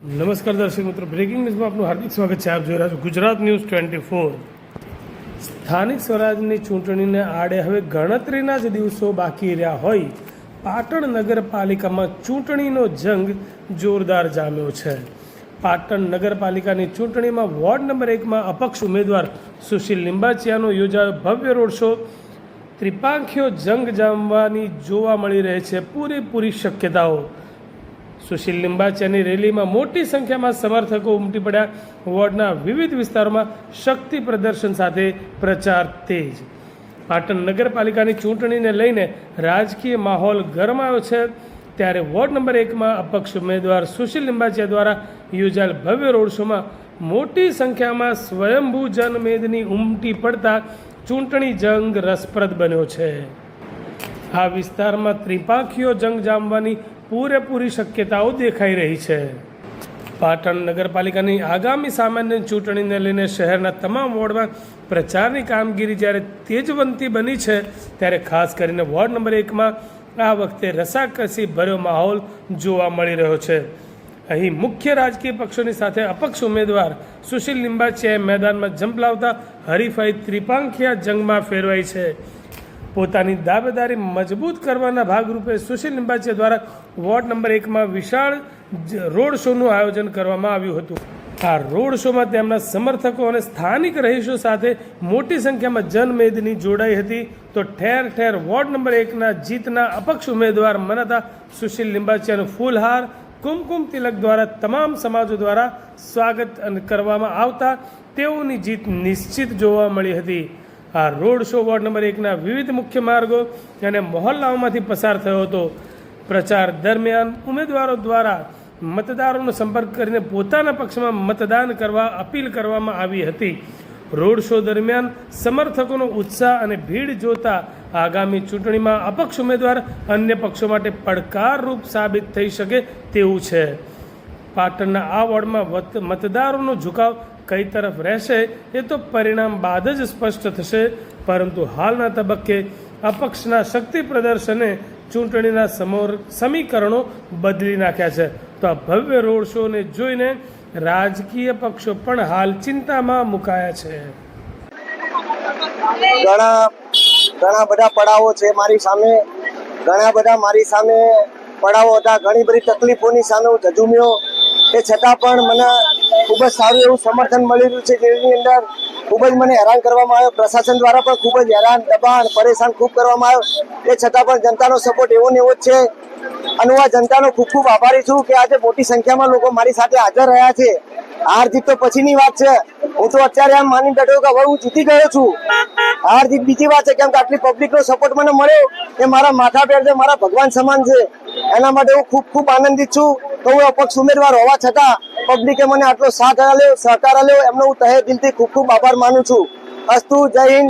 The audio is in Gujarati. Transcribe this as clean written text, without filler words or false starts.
નમસ્કાર દર્શક મિત્રો, બ્રેકિંગ ન્યૂઝમાં આપનું હાર્દિક સ્વાગત છે. આપ જોઈ રહ્યા છો ગુજરાત ન્યૂઝ 24. સ્થાનિક સ્વરાજની ચૂંટણીને આડે હવે ગણતરીના જ દિવસો બાકી રહ્યા હોય પાટણ નગરપાલિકામાં ચૂંટણીનો જંગ જોરદાર જામ્યો છે. પાટણ નગરપાલિકાની ચૂંટણીમાં વોર્ડ નંબર 1માં અપક્ષ ઉમેદવાર સુશીલ લિંબાચિયાનો યોજાયો ભવ્ય રોડ શો ત્રિપાંખીયો જંગ જામવાની જોવા મળી રહે છે પૂરેપૂરી શક્યતાઓ. સુશીલ લિંબાચિયાની રેલીમાં મોટી સંખ્યામાં સમર્થકો ઉમટી પડ્યા. વોર્ડના વિવિધ વિસ્તારોમાં શક્તિ પ્રદર્શન સાથે પ્રચાર તેજ. પાટણ નગરપાલિકાની ચૂંટણીને લઈને રાજકીય માહોલ ગરમાયો છે. ત્યારે વોર્ડ નંબર 1માં અપક્ષ ઉમેદવાર સુશીલ લિંબાચિયા દ્વારા યોજાયેલ ભવ્ય રોડ શોમાં મોટી સંખ્યામાં સ્વયંભૂ જનમેદની ઉમટી પડતા ચૂંટણી જંગ રસપ્રદ બન્યો છે. આ વિસ્તારમાં ત્રિપાંખીયો જંગ જામવાની પૂરેપૂરી શક્યતાઓ દેખાઈ રહી છે. પાટણ નગરપાલિકાની આગામી સામાન્ય ચૂંટણીને લઈને શહેરના તમામ વોર્ડમાં પ્રચારની કામગીરી જ્યારે તેજવંતી બની છે, ત્યારે ખાસ કરીને વોર્ડ નંબર 1માં આ વખતે રસાકસી ભર્યો માહોલ જોવા મળી રહ્યો છે. અહીં મુખ્ય રાજકીય પક્ષોની સાથે અપક્ષ ઉમેદવાર સુશીલ લિંબાચિયાએ મેદાનમાં ઝંપલાવતા હરીફાઈ ત્રિપાંખીયા જંગમાં ફેરવાઈ છે. પોતાની દાવેદારી મજબૂત કરવાના ભાગરૂપે સુશીલ લિંબાચિયા દ્વારા વોર્ડ નંબર 1માં વિશાળ રોડ શોનું આયોજન કરવામાં આવ્યું હતું. આ રોડ શોમાં તેમના સમર્થકો અને સ્થાનિક રહીશો સાથે મોટી સંખ્યામાં જનમેદની જોડાઈ હતી. તો ઠેર ઠેર વોર્ડ નંબર 1ના જીતના અપક્ષ ઉમેદવાર મનાતા સુશીલ લિંબાચિયાનું ફૂલહાર કુમકુમ તિલક દ્વારા તમામ સમાજો દ્વારા સ્વાગત કરવામાં આવતા તેઓની જીત નિશ્ચિત જોવા મળી હતી. આ રોડ શો વોર્ડ નંબર 1ના વિવિધ મુખ્ય માર્ગો અને મહોલ્લાઓમાંથી પસાર થયો હતો. પ્રચાર દરમિયાન ઉમેદવારો દ્વારા મતદારોનો સંપર્ક કરીને પોતાના પક્ષમાં મતદાન કરવા અપીલ કરવામાં આવી હતી. રોડ શો દરમિયાન સમર્થકોનો ઉત્સાહ અને ભીડ જોતા આગામી ચૂંટણીમાં અપક્ષ ઉમેદવાર અન્ય પક્ષો માટે પડકારરૂપ સાબિત થઈ શકે તેવું છે. પાટણના આ વોર્ડમાં મતદારોનો ઝુકાવ કઈ તરફ રહેશે એ તો પરિણામ બાદ જ સ્પષ્ટ થશે. પરંતુ હાલના તબક્કે અપક્ષના શક્તિ પ્રદર્શને ચૂંટણીના સમીકરણો બદલી નાખ્યા છે. તો આ ભવ્ય રોડ શોને જોઈને રાજકીય પક્ષો પણ હાલ ચિંતામાં મુકાયા છે. ઘણા બધા પડાવો છે મારી સામે, મારી સામે પડાવો હતા. ઘણી બધી તકલીફોની સામે હું ઝઝૂમ્યો. એ છતાં પણ મને ખૂબ જ સારું એવું સમર્થન મળી રહ્યું છે. જેની અંદર ખૂબ જ મને હેરાન કરવામાં આવ્યો. પ્રશાસન દ્વારા પણ ખૂબ જ હેરાન, દબાણ, પરેશાન ખૂબ કરવામાં આવ્યો. એ છતાં પણ જનતાનો સપોર્ટ એવો ને એવો જ છે. અને હું આ જનતાનો ખૂબ ખૂબ આભારી છું કે આજે મોટી સંખ્યામાં લોકો મારી સાથે હાજર રહ્યા છે. હાર જીત તો પછીની વાત છે. હું તો અત્યારે આમ માની બેઠો કે હવે હું જીતી ગયો છું. હાર જીત બીજી વાત છે, કેમ કે આટલી પબ્લિકનો સપોર્ટ મને મળ્યો એ મારા માથા પેર છે, મારા ભગવાન સમાન છે. એના માટે હું ખૂબ ખૂબ આનંદિત છું. તો હું અપક્ષ ઉમેદવાર હોવા છતાં પબ્લિકે મને આટલો સાથ આપ્યો, સહકાર આપ્યો, એમનો હું તહે દિલથી ખૂબ ખૂબ આભાર માનું છું. અસ્તુ, જય હિન્દ.